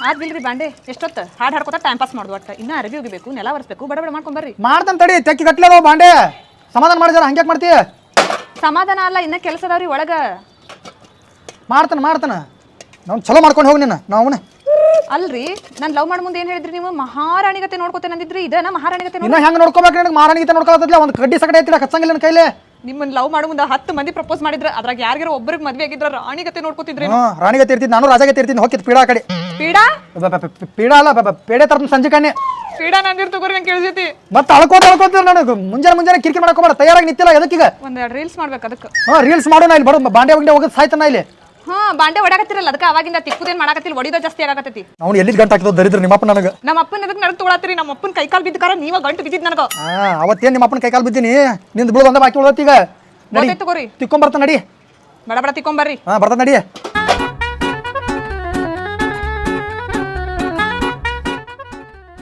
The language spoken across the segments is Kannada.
ಆದ್ವಿಲ್ರಿ ಬಾಂಡೆ ಎಷ್ಟೊತ್ತು ಹಾಡು ಹಾಡ್ಕೊತ ಟೈಮ್ ಪಾಸ್ ಮಾಡೋದು ಒಟ್ಟು ಇನ್ನ ಅರಬಿ ಹೋಗಿಬೇಕು ನೆಲ ಒರೆಸ್ಬೇಕು ಬಡ ಬಡ ಮಾಡ್ಕೊಂಡ್ ಬರ್ರಿ ಮಾಡ್ತಾನೆ ತಡಿ ತೆಕ್ಕಿ ಕಟ್ಲೆ ಬಾಂಡೆ ಸಮಾಧಾನ ಮಾಡಿದಾರ ಹಂಗ್ಯಾಕೆ ಮಾಡ್ತೀಯ ಸಮಾಧಾನ ಅಲ್ಲ ಇನ್ನ ಕೆಲಸ ಅದಾವ್ರಿ ಒಳಗ ಮಾಡ್ತಾನ ನಾವು ಚಲೋ ಮಾಡ್ಕೊಂಡು ಹೋಗಿ ನೀನು ನಾವು ಅಲ್ರಿ ನಾನು ಲವ್ ಮಾಡ್ ಮುಂದೆ ಏನ್ ಹೇಳಿದ್ರಿ ನೀವು ಮಹಾರಾಣಿಗತೆ ನೋಡ್ಕೋತೇನೆ ಅಂದಿದ್ರಿ ಇದನ್ನ ಮಹಾರಾಣಿಗತೆ ಇನ್ನ ಹೆಂಗ್ ನೋಡ್ಕೋಬೇಕು ನನಗೆ ಮಾರಾಣಿಗೆ ನೋಡ್ಕೊಳತ್ತಲ್ಲ ಒಂದು ಕಡ್ಡಿ ಸಗಡೆ ಐತಿಲ್ಲ ಕಚ್ಚಂಗಿಲ್ಲ ನನ್ನ ಕೈಲಿ ನಿಮ್ಮನ್ನ ಲವ್ ಮಾಡೋ ಮುಂದೆ 10 ಮಂದಿ ಪ್ರಪೋಸ್ ಮಾಡಿದ್ರ ಅದ್ರಾಗ ಯಾರಿಗಾರ ಒಬ್ಬರಿಗೆ ಮದ್ವೆ ಆಗಿದ್ರ ರಾಣಿಗತೆ ನೋಡ್ಕೋತಿದ್ರಿ ರಾಣಿಗತೆ ಇರ್ತಿದ್ ನಾನು ರಾಜಾಗತೆ ಇರ್ತೀನಿ ಹೋಗಿತ್ತು ಪೀಡಾ ಕಡೆ ಪೀಡಾ ಪೀಡಾ ಅಲ್ಲ ಪೇಡೆ ತರ್ತೀನಿ ಸಂಜೆ ಕಣ್ಣೆ ಪೀಡಾ ನಂದಿರ್ ತಗೋರಿ ನಂಗೆ ಕೇಳಿಸೈತಿ ಮತ್ತೆ ಅಳ್ಕೋತ ನನಗೆ ಮುಂಜಾನೆ ಕಿರಿಕಿ ಮಾಡಕೋಬೇಡ ತಯಾರಾಗಿ ನಿಂತಿಲ್ಲ ಎದಕ್ಕೀಗ ಒಂದೆರಡು ರೀಲ್ಸ್ ಮಾಡ್ಬೇಕು ಅದಕ್ಕೆ ರೀಲ್ಸ್ ಮಾಡೋಣ ಇಲ್ಲಿ ಬಡ ಬಾಂಡೆ ಹೋಗೋದು ಸಾಯ್ತಾನ ಇಲ್ಲಿ ಬಾಂಡೆ ಹೊಡಕತ್ತಿರಲ್ಲ ಅದಕ್ಕೆ ಅವಾಗಿಂದ ತಿಕ್ಕುದೇನ್ ಮಾಡಕತ್ತಿಲ್ಲ ಹೊಡಿದ ಜಾಸ್ತಿ ಆಗತ್ತೈತಿ ಅವ್ನು ಎಲ್ಲಿ ಗಂಟು ಹಾಕಿದ ದರಿದ್ರ ನಿಮ್ಮಪ್ಪ ನನಗೆ ನಮ್ಮ ಅಪ್ಪನ ಎದಕ್ಕೆ ನಡ್ದು ತೊಗೊಳತ್ತೀರಿ ನಮ್ಮ ಅಪ್ಪನ ಕೈಕಾಲ್ ಬಿದ್ದಕಾರ ನೀವ ಗಂಟು ಬಿದ್ದಿದ್ ನನಗ ಅವತ್ತೇನು ನಿಮ್ಮ ಅಪ್ಪನ ಕೈಕಾಲು ಬಿದ್ದೀನಿ ನಿಂದು ಬಿಡು ಒಂದ ಬಾಕಿ ಉಳ್ದತ್ತೀಗ ನಡಿ ತಗೋರಿ ತಿಕ್ಕೊಂಬರ್ತಾನ ನಡಿ ಬಡ ಬಡ ತಿಕ್ಕೊಂಬರ್ರಿ ಬರ್ತದ ನಡಿ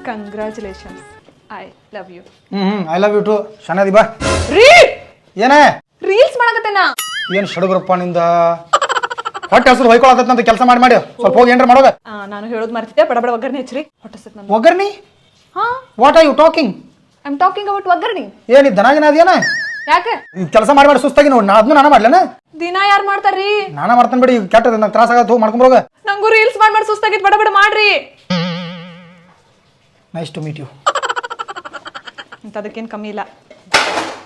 congratulations I love you I love you too ಶನಾದಿ ಬಾ ರೀ ಏನೇ ರೀಲ್ಸ್ ಮಾಡಕತ್ತೇನ ಏನು ಶಡುಗರಪ್ಪ ನಿಂದ ಹೊಟ್ಟೆ ಹಸಿರು ಹೊಯ್ಕೊಳತ್ತ ಅಂತ ಕೆಲಸ ಮಾಡಿ ಸ್ವಲ್ಪ ಹೋಗಿ ಏನ್ರ ಮಾಡೋಗ ನಾನು ಹೇಳೋದು ಮರ್ತಿದ್ದೆ ಬಡ ಬಡ ಒಗ್ಗರಣೆ ಹಚ್ಚ್ರಿ ಹೊಟ್ಟೆ ನಾನು ಒಗ್ಗರ್ನಿ ಹಾ what are you talking I am talking about ಒಗ್ಗರಣೆ ಏನಿ ದನಾಗಿನ ಅದೇನ ಯಾಕೆ ಕೆಲಸ ಮಾಡಿ ಸುಸ್ತಾಗಿ ನೋಡಿ ಅದನ್ನು ನಾನು ಮಾಡ್ಲೇನ ದಿನ ಯಾರು ಮಾಡ್ತಾರ್ರಿ ನಾನ ಮಾಡ್ತಾನೆ ಬಿಡಿ ಕೆಟ್ಟ ನಂಗೆ ತ್ರಾಸ ಆಗತ್ತೆ ಹೋಗಿ ಮಾಡ್ಕೊಂಬರೋಗ ನಂಗೂ ರೀಲ್ಸ್ ಮಾಡಿ ಸುಸ್ತಾಗಿತ್ತು ಬಡ ಬಡ ಮಾಡ್ರಿ ನೈಸ್ ಟು ಮೀಟ್ ಯು ಅಂತ ಅದಕ್ಕೇನು ಕಮ್ಮಿ ಇಲ್ಲ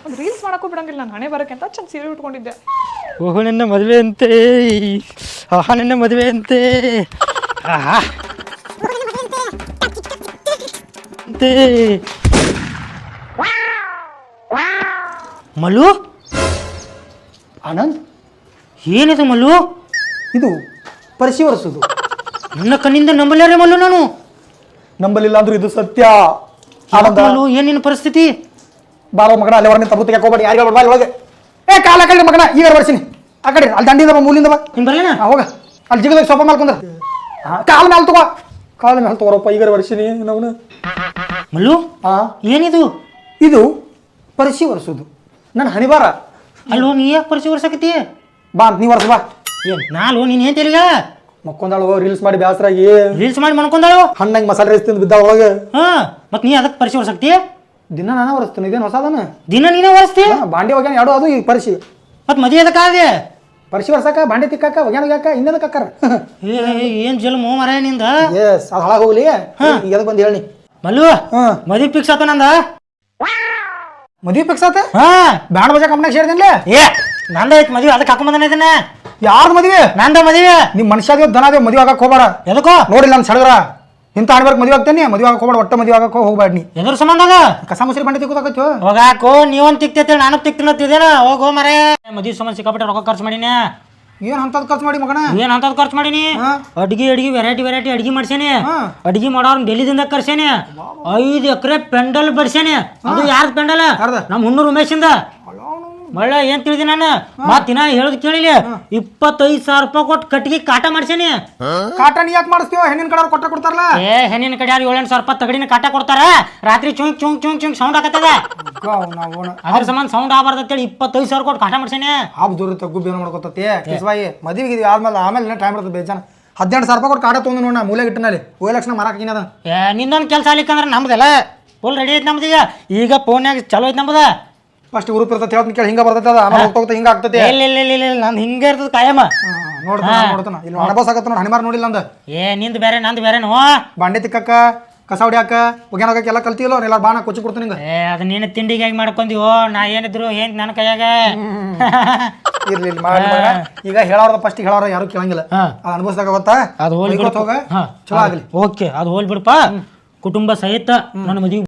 ಒಂದು ರೀಲ್ಸ್ ಮಾಡಕ್ಕೂ ಬಿಡಂಗಿಲ್ಲ ನಾನು ಹಣೆ ಬರೋಕೆ ಅಂತ ಚಂದ ಸೀರೆ ಉಟ್ಕೊಂಡಿದ್ದೆ ಓಹೋ ನಿನ್ನ ಮದುವೆ ಅಂತೆ ಆಹಾ ನಿನ್ನ ಮದುವೆ ಅಂತೆ ಆಹಾ ಅಂತೆ ಮಲ್ಲು ಆನಂದ್ ಏನಿದು ಮಲ್ಲು ಇದು ಪರಿಸಿ ಒರೆಸೋದು ನನ್ನ ಕಣ್ಣಿಂದ ನಂಬಲ್ಯಾರೆ ಮಲ್ಲು ನಾನು ನಂಬಲಿಲ್ಲ ಅಂದ್ರೆ ಇದು ಸತ್ಯ ಮಲ್ಲು ಏನಿನ ಪರಿಸ್ಥಿತಿ ಬಾರೋ ಮಗನ ಅಲ್ಲಿ ಹೊರಗೆ ತಪ್ಪು ತೆಗೆ ಹೋಗ್ಬೇಡಿ ಯಾರಿಗ ಬಾ ಒಳಗೆ ಕಾಲ ಕಳ್ಳಿ ಮಗನ ಈಗ ಬರ್ಸಿನಿ ಆ ಕಡೆ ಅಲ್ಲಿ ದಂಡಿಂದ ಬಾ ಮೂಲಿಂದ ಬಾ ನೀನು ಬರಲೇನ ಹೋಗ ಅಲ್ಲಿ ಜಿಗದಾಗ ಸೊಪ್ಪ ಮಾಡ್ಕೊಂಡ್ರ ಕಾಲ ಮೇಲೆ ತಗೋ ಕಾಲ ಮೇಲೆ ತಗೋರಪ್ಪ ಈಗ ಬರ್ಸಿನಿ ನಾವು ಮಲ್ಲು ಏನಿದು ಇದು ಪರಿಸಿ ಒರೆಸೋದು ನನ್ನ ಹಣಿಬಾರ ಅಲ್ಲೋ ನೀ ಯಾಕೆ ಪರಿಚಯ ವರ್ಷಕತ್ತಿ ಬಾ ನೀ ವರ್ಷ ಬಾ ಏನು ನಾಲು ನೀನು ಏನು ತಿಳಿಗ ಮಕ್ಕೊಂದಾಳು ರೀಲ್ಸ್ ಮಾಡಿ ಬ್ಯಾಸರಾಗಿ ರೀಲ್ಸ್ ಮಾಡಿ ಮಾಡ್ಕೊಂಡಾಳು ಹಣ್ಣಂಗೆ ಮಸಾಲೆ ರೈಸ್ ತಿಂದು ಬಿದ್ದ ಒಳಗೆ ಮತ್ತೆ ನೀ ಅದಕ್ಕೆ ಪರಿಚಯ ವರ್ಷಕ್ತಿ ದಿನ ನಾನು ಒರೆಸ್ತೀನಿ ಇದೇನು ಹೊಸದನ ದಿನ ನೀನೇ ಒರೆಸ್ತಿ ಬಾಂಡೆ ಒಗ್ಯಾನ ಎರಡು ಅದು ಈಗ ಪರಿಸಿ ಮತ್ತೆ ಮದುವೆ ಅದಕ್ಕಾದೆ ಪರಿಸಿ ಒರ್ಸಕ ಬಾಂಡೆ ತಿಕ್ಕಾಕ ಒಗ್ಯಾನ ಒಗ್ಯಾಕ ಇನ್ನೇನಕ್ಕೆ ಅಕ್ಕಾರ ಏನು ಜಲ್ಮೋ ಮರ ನಿಂದ ಎಸ್ ಅದು ಹಾಳಾಗಿ ಹೋಗ್ಲಿ ಈಗ ಅದಕ್ಕೆ ಬಂದು ಹೇಳಿ ಮಲ್ಲು ಮದುವೆ ಫಿಕ್ಸ್ ಆತ ನಂದ ಮದುವೆ ಫಿಕ್ಸ್ ಆತ ಹಾ ಬ್ಯಾಂಡ್ ಬಜಾ ಕಂಪ್ನಾಗ ಸೇರ್ದಿನ್ಲೆ ಏ ನಂದ ಐತ್ ಮದುವೆ ಅದಕ್ಕೆ ಹಾಕೊಂಬಂದನ ಇದನ್ನ ಯಾರ್ದು ಮದುವೆ ನಂದ ಮದುವೆ ನಿಮ್ಮ ಮನುಷ್ಯ ದೇವ್ ದನ ದೇವ್ ಮದುವೆ ಆಗಕ್ಕೆ ಹೋಗ್ಬೇಡ ಎದಕ್ಕೋ ನೋಡಿಲ್ಲ ನಾನು ಸಡಗರ ಇಂಥ ಆಡ್ಬಾರ್ದು ಮದುವೆ ಆಗ್ತೇನೆ ಮದುವೆ ಆಗಕ್ಕೆ ಹೋಗ್ಬೇಡ ಒಟ್ಟ ಮದುವೆ ಆಗಕ್ಕೆ ಹೋಗ್ಬೇಡ ನೀ ಎದ್ರ ಸಂಬಂಧ ಅದ ಕಸ ಮುಸ್ರಿ ಬಾಂಡೆ ತಿಕ್ಕೋದಾಕತ್ಯೋ ಹೋಗಾಕೋ ನೀವೊಂದು ತಿಕ್ತೈತಿ ನಾನು ತಿಕ್ತಿನತ್ತಿದ್ದೇನ ಹೋಗೋ ಮರೆ ಮದುವೆ ಸಂಬಂಧ ಸಿಕ್ಕಾಪಟ್ಟೆ ರೊಕ್ಕ ಖರ್ಚು ಮಾಡೀನಿ ಏನು ಅಂತದ್ ಖರ್ಚು ಮಾಡಿ ಮಗನ ಏನ್ ಅಂತದ್ ಖರ್ಚು ಮಾಡೀನಿ ಅಡ್ಗಿ ವೆರೈಟಿ ಅಡ್ಗಿ ಮಾಡ್ಸೇನಿ ಅಡ್ಗಿ ಮಾಡೋರ್ ಡೆಲ್ಲಿದಿಂದ ಕರ್ಸೇನಿ 5 ಎಕರೆ ಪೆಂಡಲ್ ಬಡ್ಸೇನಿ ಅದು ಯಾರ್ದು ಪೆಂಡಲ್ ನಮ್ಮ ಹುಣ್ಣೂರು ಉಮೇಶಿಂದ ಮಳ್ಳ ಏನ್ ತಿಳಿದಿ ನಾನು ಮತ್ತಿನ ಹೇಳದ್ ಕೇಳಿಲಿ 25,000 ರೂಪಾಯಿ ಕೊಟ್ಟು ಕಟ್ಟಿಗೆ ಕಾಟ ಮಾಡ್ಸೇನಿ ಕಾಟ ನೀ ಯಾಕೆ ಮಾಡಿಸ್ತೀವೋ ಹೆಣ್ಣಿನ ಕಡೆ ಕೊಟ್ಟ ಕೊಡ್ತಾರಲ್ಲ ಏ ಹೆಣ್ಣಿನ ಕಡೆ ಯಾರು 700 ರೂಪಾಯಿ ತಗಡಿನ ಕಾಟ ಕೊಡ್ತಾರ ರಾತ್ರಿ ಚುಂಕ್ ಚುಂಕ್ ಚುಂಕ್ ಚುಂಕ್ ಸೌಂಡ್ ಆಗತ್ತದ ಅದ್ರ ಸಂಬಂಧ ಸೌಂಡ್ ಆಗಬಾರ್ದು ಅಂತೇಳಿ 25,000 ಕೊಟ್ಟು ಕಾಟ ಮಾಡ್ಸೇನಿ ಹಾಬ್ ದೂರ ತಗ್ಗು ಬೇನ ಮಾಡ್ಕೊತತಿ ಕಿಸ್ವಾಯಿ ಮದುವೆಗೆ ಆದ್ಮೇಲೆ ಟೈಮ್ ಇರ್ತದೆ ಬೇಜಾನ 12,000 ರೂಪಾಯಿ ಕೊಟ್ಟು ಕಾಟ ತೊಗೊಂಡು ನೋಡ ಮೂಲೆ ಇಟ್ಟನಲ್ಲಿ ಹೋಗಿ ಲಕ್ಷಣ ಮಾರಾಕಿನ ಅದ ಏ ನಿಂದೊಂದು ಕೆಲಸ ಆಗ್ಲಿಕ್ಕಂದ್ರೆ ನಮ್ದಲ್ಲ ಫುಲ್ ರೆಡಿ ಐತಿ ನಮ್ದು ಈಗ ಈಗ ಫೋನ್ಯಾಗ ಚಲೋ ಐತಿ ನಮ್ದ ಫಸ್ಟ್ ಗ್ರೂಪ್ ಇರ್ತದೆ ಹೇಳ್ತೀನಿ ಕೇಳಿ ಹಿಂಗ ಬರ್ತೈತೆ ಅದ ಆಮೇಲೆ ಹೋಗ್ತಾ ಹಿಂಗ ಆಗ್ತೈತಿ ಇಲ್ಲ ನಂದು ಹಿಂಗೆ ಇರ್ತದೆ ಕಾಯಮ ನೋಡ್ತಾನ ಇಲ್ಲಿ ಅಣಬಸ್ ಆಗತ್ತ ನೋಡಿ ಹಣಿಮಾರ್ ನೋಡಿಲ್ಲ ಅಂದ ಏ ನಿಂದು ಬೇರೆ ನಂದು ಬೇರೆನು ಬಾಂಡೆ ತಿಕ್ಕಕ್ಕ ಕಸ ಹೊಡ್ಯಾಕ ಒಗ್ಯಾನ ಹೋಗಕ್ಕೆ ಎಲ್ಲ ಕಲ್ತಿಲ್ಲ ಎಲ್ಲ ಬಾಣ ಕೊಚ್ಚಿ ಕೊಡ್ತೀನಿ ಹಿಂಗ ಏ ಅದು ನೀನು ತಿಂಡಿಗೆ ಹೇಗೆ ಮಾಡ್ಕೊಂದಿವೋ ನಾ ಏನಿದ್ರು ಏನ್ ನನ್ನ ಕೈಯಾಗ ಇರ್ಲಿ ಈಗ ಹೇಳೋರ್ದ ಫಸ್ಟ್ ಹೇಳೋರ ಯಾರು ಕೇಳಂಗಿಲ್ಲ ಅದು ಅನುಭವಿಸಿದಾಗ ಗೊತ್ತಾ ಅದು ಹೋಗಿ ಹೋಗ ಚಲೋ ಆಗಲಿ ಓಕೆ ಅದು ಹೋಲ್ ಬಿಡಪ್ಪ ಕುಟುಂಬ ಸಹಿತ ನನ್ನ ಮದುವೆ